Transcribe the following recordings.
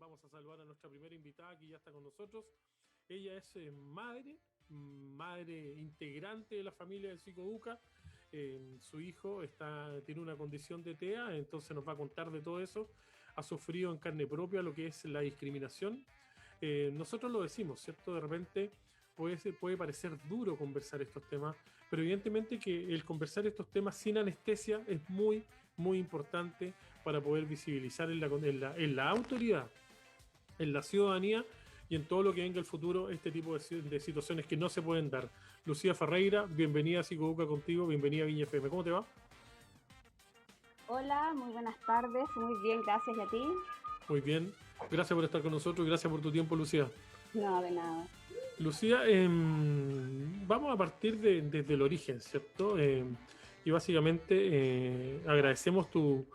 Vamos a saludar a nuestra primera invitada que ya está con nosotros. Ella es madre integrante de la familia de Psicoduca. Su hijo tiene una condición de TEA, entonces nos va a contar de todo eso. Ha sufrido en carne propia lo que es la discriminación. Nosotros lo decimos, ¿cierto? De repente puede parecer duro conversar estos temas, pero evidentemente que el conversar estos temas sin anestesia es muy, muy importante para poder visibilizar en la autoridad, en la ciudadanía y en todo lo que venga el futuro este tipo de situaciones que no se pueden dar. Lucía Ferreira, bienvenida a Psicoduca contigo, bienvenida a Viña FM. ¿Cómo te va? Hola, muy buenas tardes, muy bien, gracias, ¿y a ti? Muy bien, gracias por estar con nosotros y gracias por tu tiempo, Lucía. No, de nada. Lucía, vamos a partir desde el origen, ¿cierto? Y básicamente agradecemos tu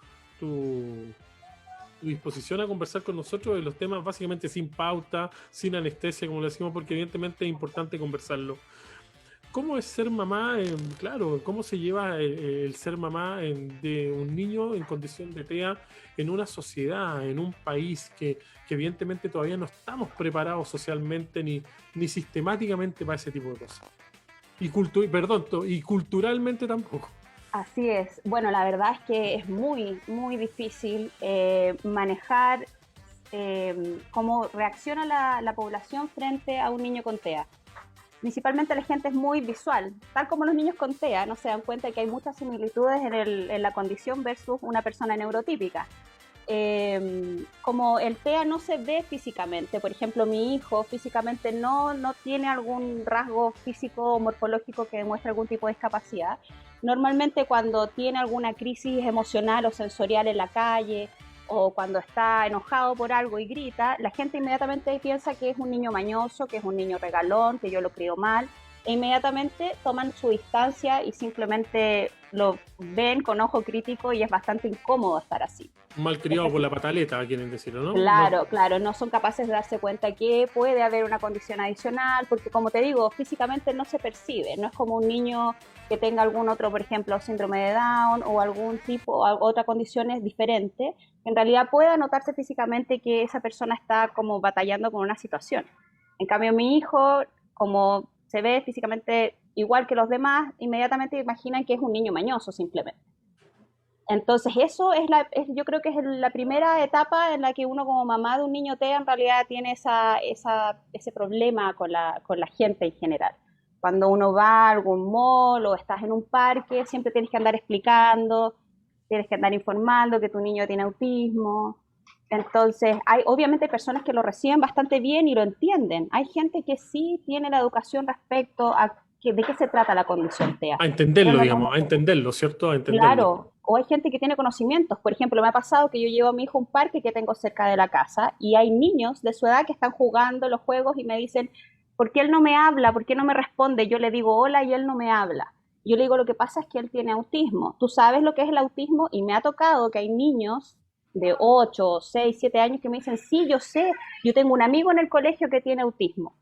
disposición a conversar con nosotros de los temas básicamente sin pauta, sin anestesia, como le decimos, porque evidentemente es importante conversarlo. ¿Cómo es ser mamá? Claro, ¿cómo se lleva el ser mamá de un niño en condición de TEA en una sociedad, en un país que evidentemente todavía no estamos preparados socialmente ni sistemáticamente para ese tipo de cosas? Y culturalmente tampoco. Así es. Bueno, la verdad es que es muy, muy difícil manejar cómo reacciona la población frente a un niño con TEA. Principalmente la gente es muy visual, tal como los niños con TEA no se dan cuenta de que hay muchas similitudes en la condición versus una persona neurotípica. Como el TEA no se ve físicamente, por ejemplo, mi hijo físicamente no tiene algún rasgo físico o morfológico que demuestre algún tipo de discapacidad. Normalmente cuando tiene alguna crisis emocional o sensorial en la calle o cuando está enojado por algo y grita, la gente inmediatamente piensa que es un niño mañoso, que es un niño regalón, que yo lo crío mal, e inmediatamente toman su distancia y simplemente lo ven con ojo crítico y es bastante incómodo estar así. Malcriado por la pataleta, quieren decirlo, ¿no? Claro, no son capaces de darse cuenta que puede haber una condición adicional, porque como te digo, físicamente no se percibe, no es como un niño que tenga algún otro, por ejemplo, síndrome de Down o algún tipo, otra condición es diferente, en realidad pueda notarse físicamente que esa persona está como batallando con una situación. En cambio, mi hijo, como se ve físicamente igual que los demás, inmediatamente imaginan que es un niño mañoso simplemente. Entonces eso yo creo que es la primera etapa en la que uno como mamá de un niño TEA en realidad tiene ese problema con la gente en general. Cuando uno va a algún mall o estás en un parque, siempre tienes que andar explicando, tienes que andar informando que tu niño tiene autismo. Entonces, obviamente personas que lo reciben bastante bien y lo entienden. Hay gente que sí tiene la educación respecto a de qué se trata la condición TEA. A entenderlo, digamos, a entenderlo, ¿cierto? A entenderlo. Claro, o hay gente que tiene conocimientos. Por ejemplo, me ha pasado que yo llevo a mi hijo a un parque que tengo cerca de la casa y hay niños de su edad que están jugando los juegos y me dicen, ¿por qué él no me habla? ¿Por qué no me responde? Yo le digo hola y él no me habla. Yo le digo, lo que pasa es que él tiene autismo. ¿Tú sabes lo que es el autismo? Y me ha tocado que hay niños de 8, 6, 7 años que me dicen, sí, yo sé, yo tengo un amigo en el colegio que tiene autismo.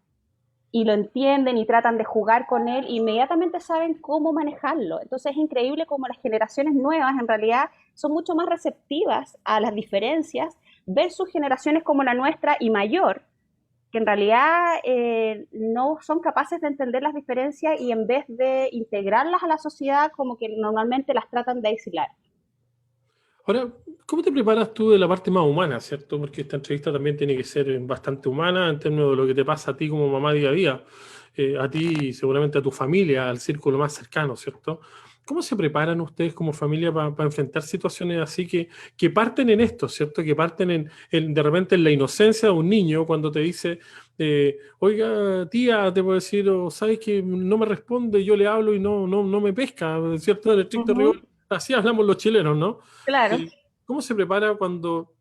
Y lo entienden y tratan de jugar con él, inmediatamente saben cómo manejarlo. Entonces es increíble cómo las generaciones nuevas en realidad son mucho más receptivas a las diferencias versus generaciones como la nuestra y mayor, que en realidad no son capaces de entender las diferencias y en vez de integrarlas a la sociedad, como que normalmente las tratan de aislar. Ahora, ¿cómo te preparas tú de la parte más humana, cierto? Porque esta entrevista también tiene que ser bastante humana en términos de lo que te pasa a ti como mamá día a día, a ti y seguramente a tu familia, al círculo más cercano, ¿cierto? ¿Cómo se preparan ustedes como familia para enfrentar situaciones así que parten en esto, ¿cierto? Que parten de repente en la inocencia de un niño cuando te dice, oiga, tía, te puedo decir, o sabes que no me responde, yo le hablo y no me pesca, ¿cierto? En estricto rigor, así hablamos los chilenos, ¿no? Claro. ¿Cómo se prepara cuando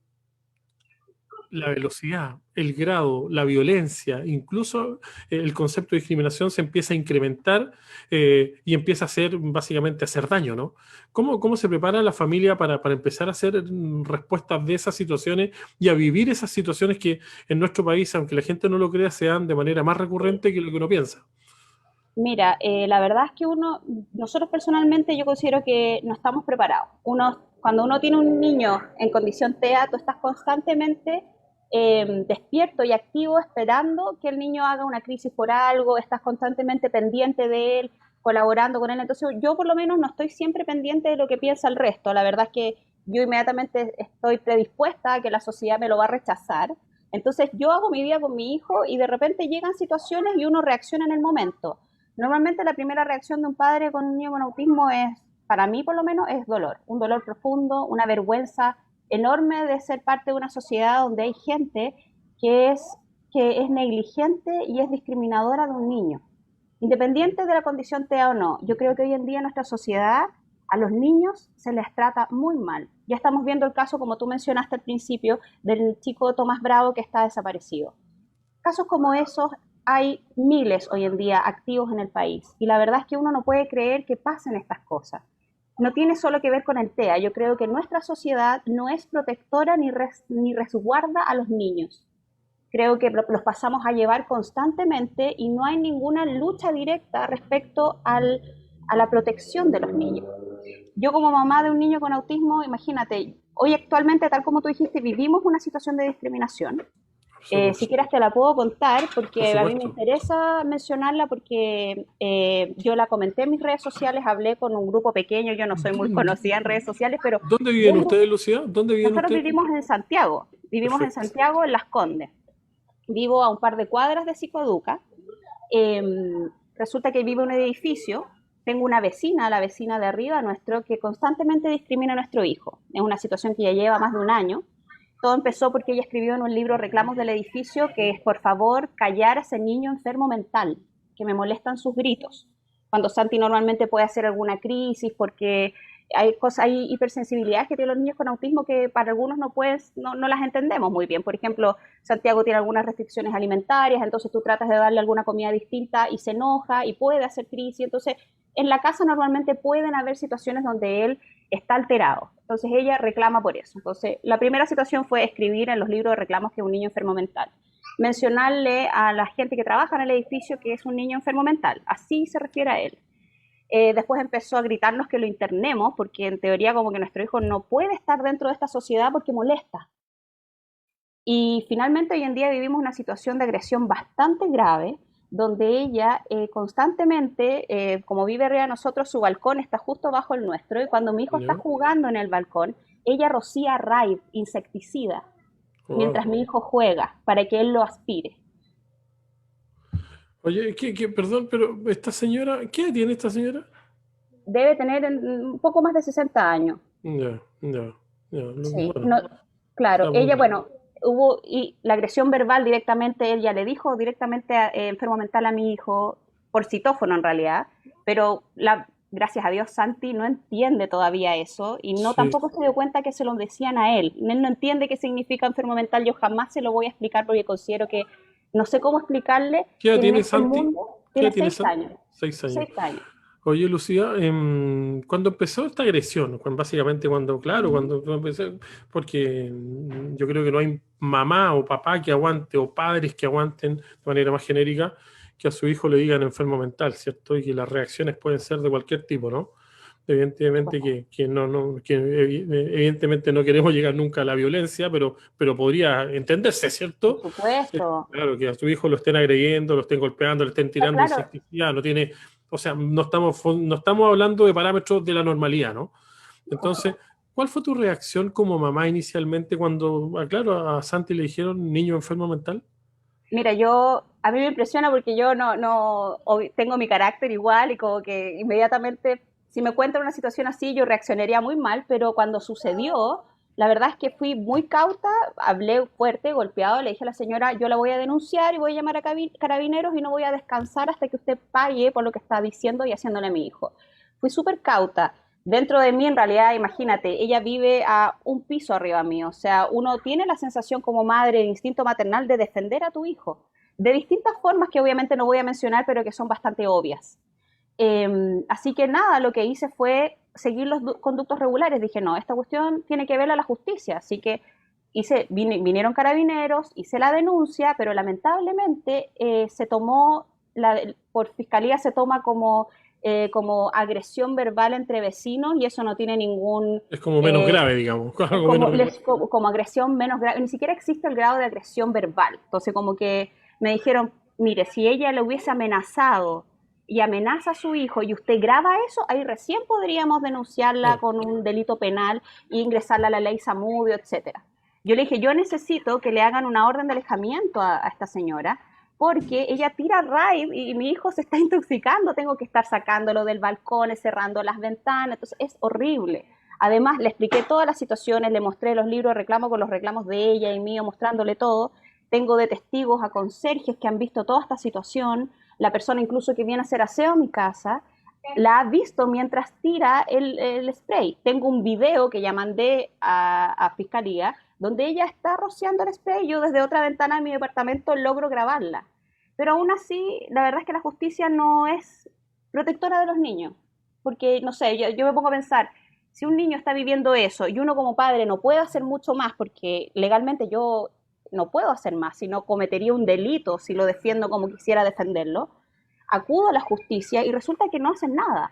la velocidad, el grado, la violencia, incluso el concepto de discriminación se empieza a incrementar y empieza a básicamente a hacer daño, ¿no? ¿Cómo se prepara la familia para empezar a hacer respuestas de esas situaciones y a vivir esas situaciones que en nuestro país, aunque la gente no lo crea, se dan de manera más recurrente que lo que uno piensa? Mira, la verdad es que nosotros personalmente yo considero que no estamos preparados. Cuando uno tiene un niño en condición TEA, tú estás constantemente despierto y activo esperando que el niño haga una crisis por algo, estás constantemente pendiente de él, colaborando con él. Entonces yo por lo menos no estoy siempre pendiente de lo que piensa el resto. La verdad es que yo inmediatamente estoy predispuesta a que la sociedad me lo va a rechazar. Entonces yo hago mi vida con mi hijo y de repente llegan situaciones y uno reacciona en el momento. Normalmente la primera reacción de un padre con un niño con autismo es, para mí por lo menos, es dolor. Un dolor profundo, una vergüenza enorme de ser parte de una sociedad donde hay gente que es, que es negligente y es discriminadora de un niño. Independiente de la condición TEA o no, yo creo que hoy en día en nuestra sociedad a los niños se les trata muy mal. Ya estamos viendo el caso, como tú mencionaste al principio, del chico Tomás Bravo que está desaparecido. Casos como esos hay miles hoy en día activos en el país y la verdad es que uno no puede creer que pasen estas cosas. No tiene solo que ver con el TEA, yo creo que nuestra sociedad no es protectora ni resguarda a los niños. Creo que los pasamos a llevar constantemente y no hay ninguna lucha directa respecto a la protección de los niños. Yo como mamá de un niño con autismo, imagínate, hoy actualmente, tal como tú dijiste, vivimos una situación de discriminación. Si quieres te la puedo contar porque a mí me interesa mencionarla porque yo la comenté en mis redes sociales, hablé con un grupo pequeño, yo no soy muy conocida en redes sociales, pero... ¿Dónde viven ustedes, Lucía? ¿Dónde viven nosotros ustedes? vivimos en Santiago, en Las Condes. Vivo a un par de cuadras de Psicoeduca. Resulta que vivo en un edificio, tengo una vecina, la vecina de arriba nuestro, que constantemente discrimina a nuestro hijo. Es una situación que ya lleva más de un año. Todo empezó porque ella escribió en un libro Reclamos del Edificio que es, por favor, callar a ese niño enfermo mental, que me molestan sus gritos. Cuando Santi normalmente puede hacer alguna crisis porque hay hipersensibilidades que tienen los niños con autismo que para algunos no las entendemos muy bien. Por ejemplo, Santiago tiene algunas restricciones alimentarias, entonces tú tratas de darle alguna comida distinta y se enoja y puede hacer crisis. Entonces, en la casa normalmente pueden haber situaciones donde él está alterado. Entonces ella reclama por eso. Entonces la primera situación fue escribir en los libros de reclamos que es un niño enfermo mental. Mencionarle a la gente que trabaja en el edificio que es un niño enfermo mental. Así se refiere a él. Después empezó a gritarnos que lo internemos, porque en teoría como que nuestro hijo no puede estar dentro de esta sociedad porque molesta. Y finalmente hoy en día vivimos una situación de agresión bastante grave, donde ella constantemente, como vive arriba de nosotros, su balcón está justo bajo el nuestro, y cuando mi hijo está jugando en el balcón, ella rocía Raid, insecticida, mientras mi hijo juega, para que él lo aspire. Oye, perdón, pero esta señora, ¿qué edad tiene esta señora? Debe tener un poco más de 60 años. Ya. Sí, Bueno, no, claro, está muy ella, bien. bueno, y la agresión verbal directamente, ella le dijo directamente enfermo mental a mi hijo, por citófono en realidad, pero gracias a Dios Santi no entiende todavía eso y no Sí. tampoco se dio cuenta que se lo decían a él. Él no entiende qué significa enfermo mental, yo jamás se lo voy a explicar porque considero que no sé cómo explicarle ¿Qué edad que en tiene este Santi? mundo ¿Qué tiene edad tiene 6 años. 6 años. 6 años. Oye, Lucía, cuando empezó esta agresión, básicamente cuando empecé, porque yo creo que no hay mamá o papá que aguante, o padres que aguanten de manera más genérica, que a su hijo le digan enfermo mental, ¿cierto? Y que las reacciones pueden ser de cualquier tipo, ¿no? Evidentemente que evidentemente no queremos llegar nunca a la violencia, pero podría entenderse, Por ¿cierto? supuesto. Claro, que a su hijo lo estén agrediendo, lo estén golpeando, le estén tirando Claro, insecticida, no tiene, o sea, no estamos hablando de parámetros de la normalidad, ¿no? Entonces, ¿cuál fue tu reacción como mamá inicialmente cuando, claro, a Santi le dijeron niño enfermo mental? mira, a mí me impresiona porque yo tengo mi carácter igual y como que inmediatamente, si me cuentan una situación así, yo reaccionaría muy mal, pero cuando sucedió, la verdad es que fui muy cauta, hablé fuerte, golpeado, le dije a la señora, yo la voy a denunciar y voy a llamar a carabineros y no voy a descansar hasta que usted pague por lo que está diciendo y haciéndole a mi hijo. Fui súper cauta. Dentro de mí, en realidad, imagínate, ella vive a un piso arriba mío, o sea, uno tiene la sensación como madre, el instinto maternal de defender a tu hijo, de distintas formas que obviamente no voy a mencionar, pero que son bastante obvias. Así que nada, lo que hice fue seguir los conductos regulares. Dije, no, esta cuestión tiene que ver a la justicia. Así que vinieron carabineros, hice la denuncia, pero lamentablemente por fiscalía se toma como como agresión verbal entre vecinos y eso no tiene ningún... Es como menos grave, digamos. Algo menos grave. Como agresión menos grave, ni siquiera existe el grado de agresión verbal. Entonces como que me dijeron, mire, si ella le hubiese amenazado y amenaza a su hijo y usted graba eso, ahí recién podríamos denunciarla Claro. con un delito penal e ingresarla a la ley Zamudio, etcétera. Yo le dije, yo necesito que le hagan una orden de alejamiento a esta señora porque ella tira raid y mi hijo se está intoxicando, tengo que estar sacándolo del balcón, cerrando las ventanas, entonces es horrible. Además, le expliqué todas las situaciones, le mostré los libros de reclamo con los reclamos de ella y mío, mostrándole todo. Tengo de testigos a conserjes que han visto toda esta situación, la persona incluso que viene a hacer aseo a mi casa, la ha visto mientras tira el spray. Tengo un video que ya mandé a Fiscalía, donde ella está rociando el spray, yo desde otra ventana de mi departamento logro grabarla. Pero aún así, la verdad es que la justicia no es protectora de los niños. Porque, no sé, yo me pongo a pensar, si un niño está viviendo eso y uno como padre no puede hacer mucho más, porque legalmente yo no puedo hacer más, sino cometería un delito si lo defiendo como quisiera defenderlo, acudo a la justicia y resulta que no hacen nada.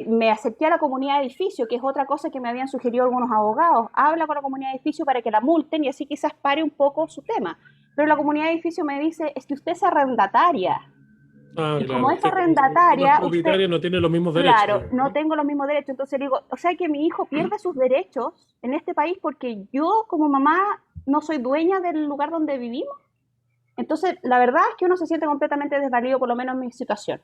Me acerqué a la comunidad de edificio, que es otra cosa que me habían sugerido algunos abogados. Habla con la comunidad de edificio para que la multen y así quizás pare un poco su tema. Pero la comunidad de edificio me dice, es que usted es arrendataria. Ah, Y como claro. es Usted como arrendataria, usted, propietario no tiene los mismos derechos, claro, digamos, no ¿no? tengo los mismos derechos. Entonces digo, o sea que mi hijo pierde sus derechos en este país porque yo como mamá no soy dueña del lugar donde vivimos. Entonces, la verdad es que uno se siente completamente desvalido, por lo menos en mi situación.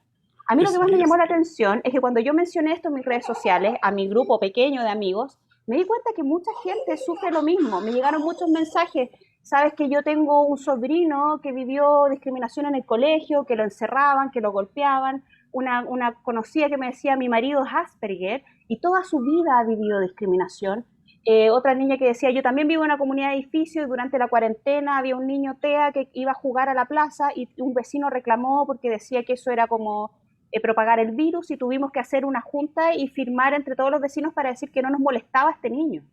A mí lo que más me llamó la atención es que cuando yo mencioné esto en mis redes sociales, a mi grupo pequeño de amigos, me di cuenta que mucha gente sufre lo mismo. Me llegaron muchos mensajes. Sabes que yo tengo un sobrino que vivió discriminación en el colegio, que lo encerraban, que lo golpeaban. Una conocida que me decía, mi marido es Asperger y toda su vida ha vivido discriminación. Otra niña que decía, yo también vivo en una comunidad de edificios y durante la cuarentena había un niño TEA que iba a jugar a la plaza y un vecino reclamó porque decía que eso era como propagar el virus y tuvimos que hacer una junta y firmar entre todos los vecinos para decir que no nos molestaba este niño.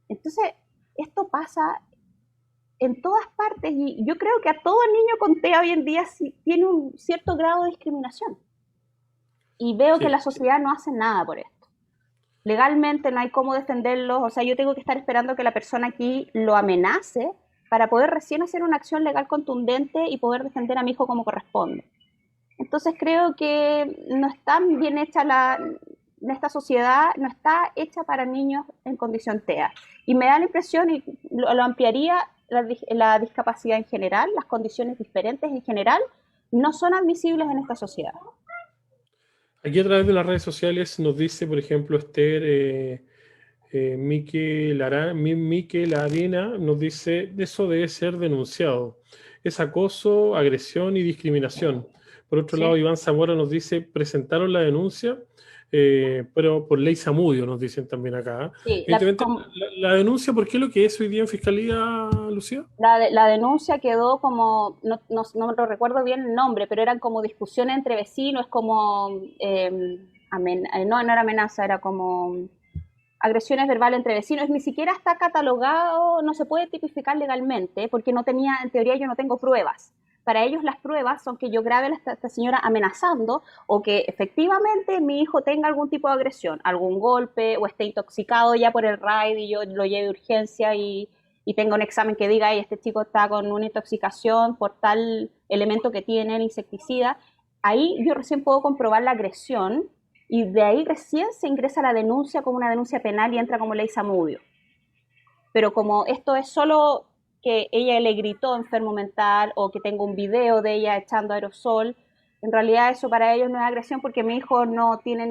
Entonces, esto pasa en todas partes y yo creo que a todo niño con TEA hoy en día sí tiene un cierto grado de discriminación. Y veo que Sí. la sociedad no hace nada por esto. Legalmente no hay cómo defenderlos, o sea, yo tengo que estar esperando que la persona aquí lo amenace para poder recién hacer una acción legal contundente y poder defender a mi hijo como corresponde. Entonces creo que no está bien hecha esta sociedad, no está hecha para niños en condición TEA. Y me da la impresión, y lo ampliaría, la discapacidad en general, las condiciones diferentes en general, no son admisibles en esta sociedad. Aquí a través de las redes sociales nos dice, por ejemplo, Esther Miquel Arena, nos dice, eso debe ser denunciado. Es acoso, agresión y discriminación. Por otro lado, Sí. Iván Zamora nos dice, presentaron la denuncia, pero por ley Zamudio, nos dicen también acá. Sí, Evidentemente, la denuncia, ¿por qué lo que es hoy día en Fiscalía, Lucía? la denuncia quedó como, no lo recuerdo bien el nombre, pero eran como discusiones entre vecinos, como, no era amenaza, era como agresiones verbales entre vecinos, ni siquiera está catalogado, no se puede tipificar legalmente, porque no tenía, en teoría yo no tengo pruebas. Para ellos las pruebas son que yo grabe a esta señora amenazando o que efectivamente mi hijo tenga algún tipo de agresión, algún golpe o esté intoxicado ya por el raid y yo lo lleve de urgencia y tenga un examen que diga, este chico está con una intoxicación por tal elemento que tiene, el insecticida. Ahí yo recién puedo comprobar la agresión y de ahí recién se ingresa la denuncia como una denuncia penal y entra como ley Zamudio. Pero como esto es solo que ella le gritó enfermo mental o que tengo un video de ella echando aerosol, en realidad eso para ellos no es agresión porque mi hijo no tiene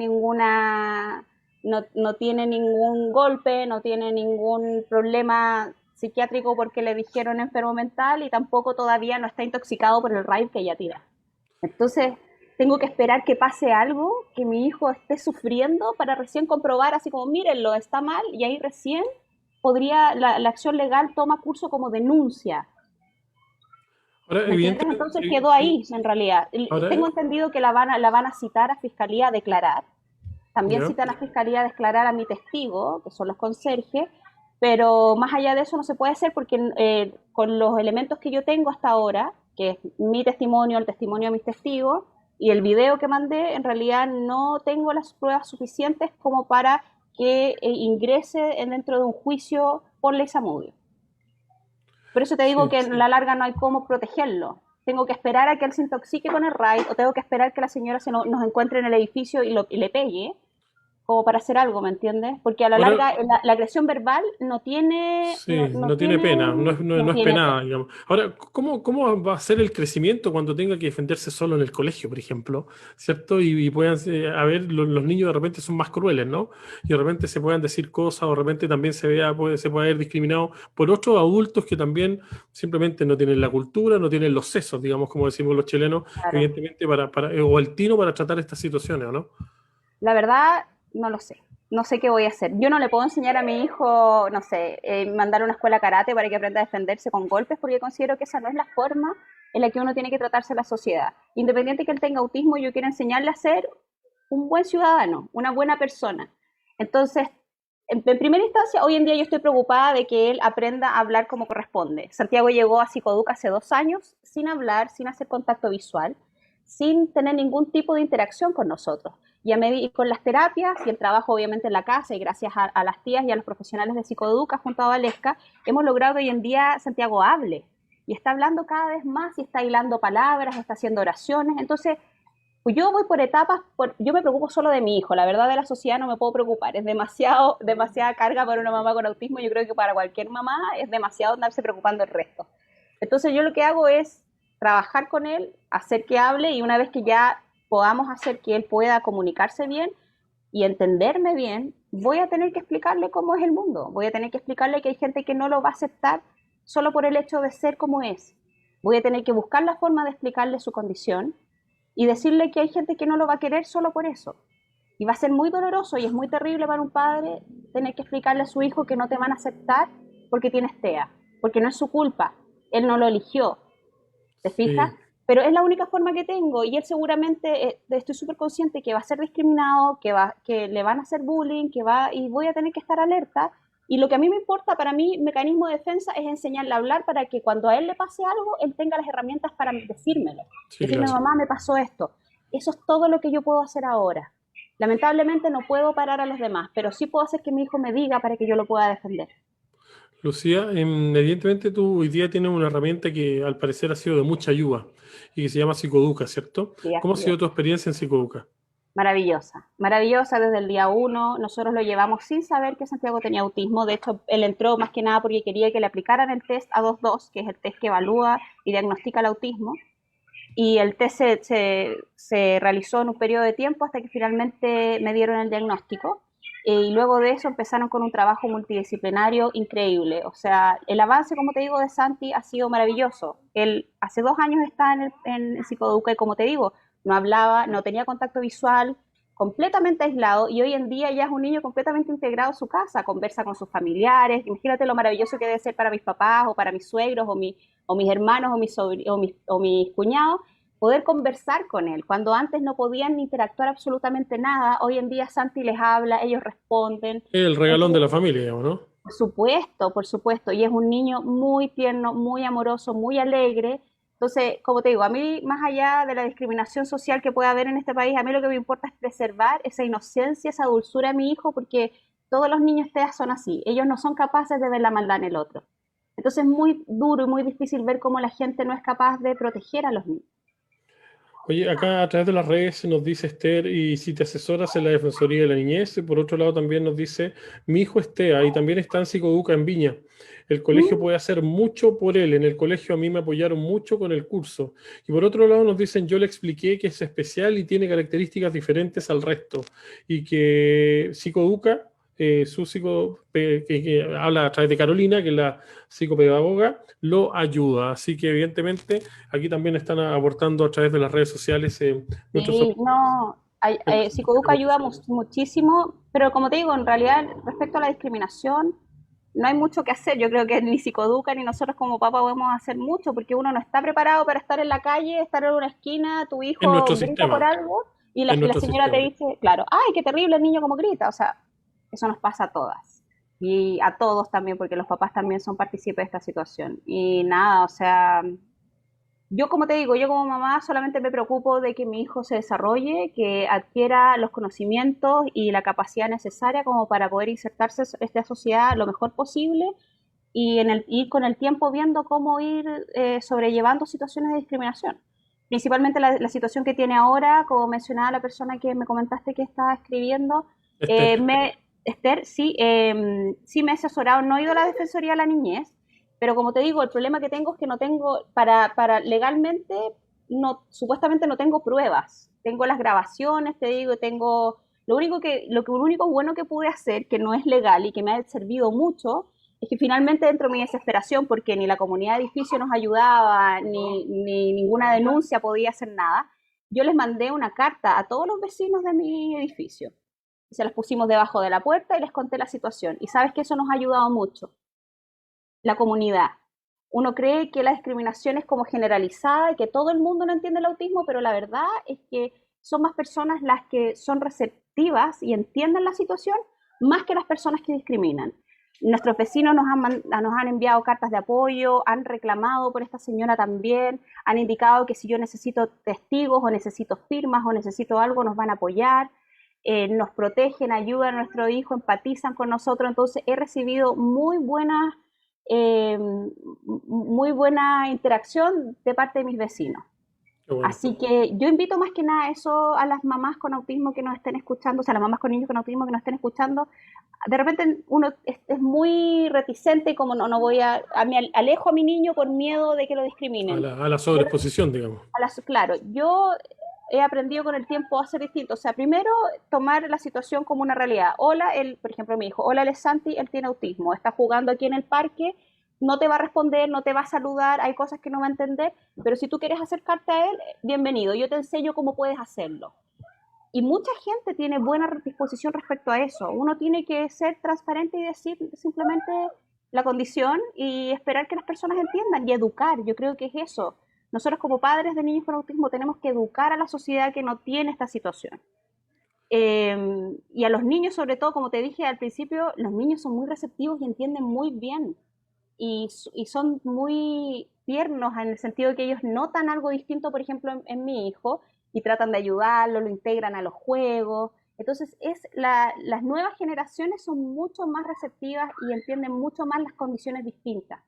no tiene ningún golpe, no tiene ningún problema psiquiátrico porque le dijeron enfermo mental y tampoco todavía no está intoxicado por el raid que ella tira. Entonces, tengo que esperar que pase algo, que mi hijo esté sufriendo para recién comprobar, así como, mírenlo, está mal, y ahí recién podría, la acción legal toma curso como denuncia. Ahora, ¿Me entiendes? evidentemente, Entonces quedó ahí, en realidad. ahora, Tengo entendido que la van a citar a Fiscalía a declarar. También ya. citan a Fiscalía a declarar a mi testigo, que son los conserjes, pero más allá de eso no se puede hacer porque con los elementos que yo tengo hasta ahora, que es mi testimonio, el testimonio de mis testigos, y el video que mandé, en realidad no tengo las pruebas suficientes como para que ingrese dentro de un juicio por lesa movie. Por eso te digo Sí, que en la larga no hay cómo protegerlo. Tengo que esperar a que él se intoxique con el raid, o tengo que esperar que la señora nos encuentre en el edificio y le pegue, como para hacer algo, ¿me entiendes? Porque a la ahora, larga la agresión verbal no tiene, sí, no tiene pena, no no es tiene penada, pena. digamos. Ahora, ¿cómo va a ser el crecimiento cuando tenga que defenderse solo en el colegio, por ejemplo? ¿Cierto? Y puedan, a ver, los niños de repente son más crueles, ¿no? Y de repente se puedan decir cosas, o de repente también se puede ver discriminado por otros adultos que también simplemente no tienen la cultura, no tienen los sesos, digamos, como decimos los chilenos, Claro. evidentemente, o el tino para tratar estas situaciones, ¿o no? La verdad, no lo sé. No sé qué voy a hacer. Yo no le puedo enseñar a mi hijo, no sé, mandar a una escuela karate para que aprenda a defenderse con golpes, porque considero que esa no es la forma en la que uno tiene que tratarse a la sociedad. Independiente que él tenga autismo, yo quiero enseñarle a ser un buen ciudadano, una buena persona. Entonces, en primera instancia, hoy en día yo estoy preocupada de que él aprenda a hablar como corresponde. Santiago llegó a Psicoduca hace 2 años sin hablar, sin hacer contacto visual, sin tener ningún tipo de interacción con nosotros. Y con las terapias y el trabajo obviamente en la casa y gracias a las tías y a los profesionales de Psicoeduca junto a Valesca, hemos logrado que hoy en día Santiago hable y está hablando cada vez más y está hilando palabras, está haciendo oraciones. Entonces, pues yo voy por etapas, yo me preocupo solo de mi hijo, la verdad de la sociedad no me puedo preocupar, es demasiada carga para una mamá con autismo, yo creo que para cualquier mamá es demasiado andarse preocupando el resto. Entonces yo lo que hago es trabajar con él, hacer que hable y una vez que ya podamos hacer que él pueda comunicarse bien y entenderme bien, voy a tener que explicarle cómo es el mundo, voy a tener que explicarle que hay gente que no lo va a aceptar solo por el hecho de ser como es. Voy a tener que buscar la forma de explicarle su condición y decirle que hay gente que no lo va a querer solo por eso. Y va a ser muy doloroso y es muy terrible para un padre tener que explicarle a su hijo que no te van a aceptar porque tienes TEA, porque no es su culpa, él no lo eligió, ¿te fijas? Sí. Pero es la única forma que tengo y él seguramente, estoy súper consciente que va a ser discriminado, que le van a hacer bullying, y voy a tener que estar alerta. Y lo que a mí me importa, para mí, mecanismo de defensa es enseñarle a hablar para que cuando a él le pase algo, él tenga las herramientas para decírmelo. Sí, Decirme, claro. mamá, me pasó esto. Eso es todo lo que yo puedo hacer ahora. Lamentablemente no puedo parar a los demás, pero sí puedo hacer que mi hijo me diga para que yo lo pueda defender. Lucía, evidentemente tú hoy día tienes una herramienta que al parecer ha sido de mucha ayuda y que se llama Psicoduca, ¿cierto? Sí, ¿Cómo ha así sido es. tu experiencia en Psicoduca? Maravillosa, maravillosa desde el día uno. Nosotros lo llevamos sin saber que Santiago tenía autismo. De hecho, él entró más que nada porque quería que le aplicaran el test A22, que es el test que evalúa y diagnostica el autismo. Y el test se realizó en un periodo de tiempo hasta que finalmente me dieron el diagnóstico. Y luego de eso empezaron con un trabajo multidisciplinario increíble. O sea, el avance, como te digo, de Santi ha sido maravilloso. Él hace 2 años está en Psicoduca y como te digo, no hablaba, no tenía contacto visual, completamente aislado y hoy en día ya es un niño completamente integrado a su casa, conversa con sus familiares. Imagínate lo maravilloso que debe ser para mis papás o para mis suegros o mis hermanos o mis cuñados poder conversar con él. Cuando antes no podían interactuar absolutamente nada, hoy en día Santi les habla, ellos responden. El regalón de Entonces, la familia, digamos, ¿no? por supuesto, y es un niño muy tierno, muy amoroso, muy alegre. Entonces, como te digo, a mí, más allá de la discriminación social que pueda haber en este país, a mí lo que me importa es preservar esa inocencia, esa dulzura de mi hijo, porque todos los niños TEA son así, ellos no son capaces de ver la maldad en el otro. Entonces es muy duro y muy difícil ver cómo la gente no es capaz de proteger a los niños. Oye, acá a través de las redes nos dice Esther, y si te asesoras en la Defensoría de la Niñez, y por otro lado también nos dice, mi hijo es TEA y también está en Psicoduca en Viña. El colegio Mm. puede hacer mucho por él. En el colegio a mí me apoyaron mucho con el curso. Y por otro lado nos dicen, yo le expliqué que es especial y tiene características diferentes al resto. Y que Psicoduca, que habla a través de Carolina, que es la psicopedagoga, lo ayuda. Así que evidentemente aquí también están aportando a través de las redes sociales nuestros Sí, no, Psicoeduca ayuda muchísimo, pero como te digo, en realidad respecto a la discriminación, no hay mucho que hacer. Yo creo que ni Psicoeduca ni nosotros como papá podemos hacer mucho porque uno no está preparado para estar en la calle, estar en una esquina, tu en hijo nuestro grita por sistema, algo y en la nuestro señora te sistema. dice, claro, ay, qué terrible el niño como grita. O sea, eso nos pasa a todas y a todos también porque los papás también son partícipes de esta situación. Y nada, o sea, Yo, como te digo, yo como mamá solamente me preocupo de que mi hijo se desarrolle, que adquiera los conocimientos y la capacidad necesaria como para poder insertarse en esta sociedad lo mejor posible y ir con el tiempo viendo cómo ir sobrellevando situaciones de discriminación. Principalmente la situación que tiene ahora, como mencionaba la persona que me comentaste que estaba escribiendo, Esther. Esther, sí, sí me he asesorado, no he ido a la Defensoría de la Niñez, pero como te digo, el problema que tengo es que no tengo, para legalmente, no, supuestamente no tengo pruebas. Tengo las grabaciones, te digo, tengo, lo único bueno que pude hacer, que no es legal y que me ha servido mucho, es que finalmente dentro de mi desesperación, porque ni la comunidad de edificio nos ayudaba, ni ninguna denuncia podía hacer nada, yo les mandé una carta a todos los vecinos de mi edificio. Y se las pusimos debajo de la puerta y les conté la situación. Y sabes que eso nos ha ayudado mucho, la comunidad. Uno cree que la discriminación es como generalizada y que todo el mundo no entiende el autismo, pero la verdad es que son más personas las que son receptivas y entienden la situación más que las personas que discriminan. Nuestros vecinos nos han enviado cartas de apoyo, han reclamado por esta señora también, han indicado que si yo necesito testigos o necesito firmas o necesito algo, nos van a apoyar, nos protegen, ayudan a nuestro hijo, empatizan con nosotros. Entonces he recibido muy buena interacción de parte de mis vecinos. Qué bueno. Así que yo invito más que nada eso a las mamás con autismo que nos estén escuchando, o sea, a las mamás con niños con autismo que nos estén escuchando. De repente uno es muy reticente y como no voy me alejo a mi niño por miedo de que lo discriminen. A la sobreexposición, digamos. Claro, yo he aprendido con el tiempo a ser distinto. O sea, primero tomar la situación como una realidad. Hola, por ejemplo, mi hijo, hola, él es Santi, él tiene autismo, está jugando aquí en el parque, no te va a responder, no te va a saludar, hay cosas que no va a entender, pero si tú quieres acercarte a él, bienvenido, yo te enseño cómo puedes hacerlo. Y mucha gente tiene buena disposición respecto a eso. Uno tiene que ser transparente y decir simplemente la condición y esperar que las personas entiendan y educar. Yo creo que es eso. Nosotros como padres de niños con autismo tenemos que educar a la sociedad que no tiene esta situación. Y a los niños, sobre todo, como te dije al principio, los niños son muy receptivos y entienden muy bien. Y son muy tiernos en el sentido de que ellos notan algo distinto, por ejemplo, en mi hijo, y tratan de ayudarlo, lo integran a los juegos. Entonces, las nuevas generaciones son mucho más receptivas y entienden mucho más las condiciones distintas.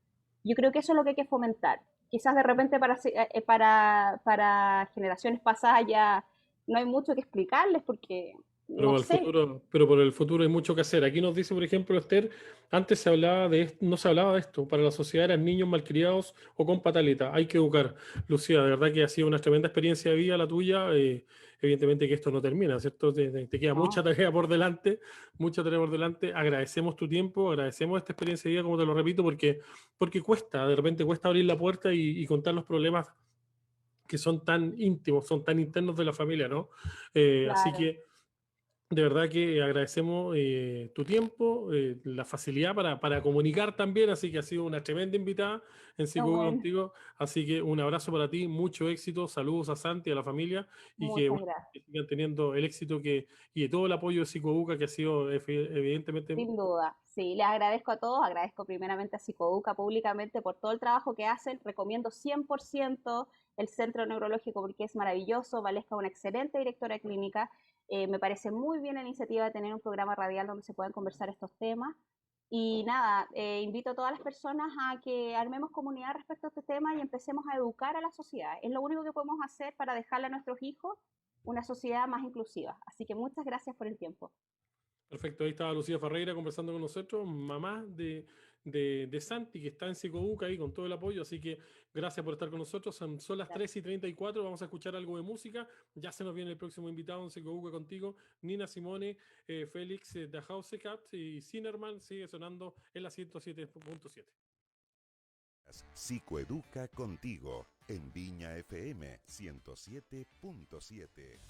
Yo creo que eso es lo que hay que fomentar. Quizás de repente para generaciones pasadas ya no hay mucho que explicarles porque, no sé, Pero por el futuro hay mucho que hacer. Aquí nos dice, por ejemplo, Esther, antes se hablaba no se hablaba de esto. Para la sociedad eran niños malcriados o con pataleta. Hay que educar. Lucía, de verdad que ha sido una tremenda experiencia de vida la tuya. Evidentemente que esto no termina, ¿cierto? Te queda mucha no, tarea por delante, mucha tarea por delante. Agradecemos tu tiempo, agradecemos esta experiencia de vida, como te lo repito, porque cuesta, de repente cuesta abrir la puerta y contar los problemas que son tan íntimos, son tan internos de la familia, ¿no? Así claro, que de verdad que agradecemos tu tiempo, la facilidad para comunicar también, así que ha sido una tremenda invitada en qué Psicólogo bueno, contigo, así que un abrazo para ti, mucho éxito, saludos a Santi, a la familia, y que, muchas bueno, gracias. que sigan teniendo el éxito y todo el apoyo de Psicobuca que ha sido evidentemente. Sin duda, sí, les agradezco a todos, agradezco primeramente a Psicoduca públicamente por todo el trabajo que hacen, recomiendo 100% el Centro Neurológico porque es maravilloso, Valesca es una excelente directora clínica, me parece muy bien la iniciativa de tener un programa radial donde se puedan conversar estos temas y nada, invito a todas las personas a que armemos comunidad respecto a este tema y empecemos a educar a la sociedad, es lo único que podemos hacer para dejarle a nuestros hijos una sociedad más inclusiva, así que muchas gracias por el tiempo. Perfecto, ahí estaba Lucía Ferreira conversando con nosotros, mamá de Santi, que está en Psicobuca ahí con todo el apoyo, así que gracias por estar con nosotros, son las Gracias. 3:34, vamos a escuchar algo de música, ya se nos viene el próximo invitado en Psicobuca contigo, Nina Simone, Félix The Housecat y Zinnerman, sigue sonando en la 107.7. Psicoeduca contigo en Viña FM 107.7.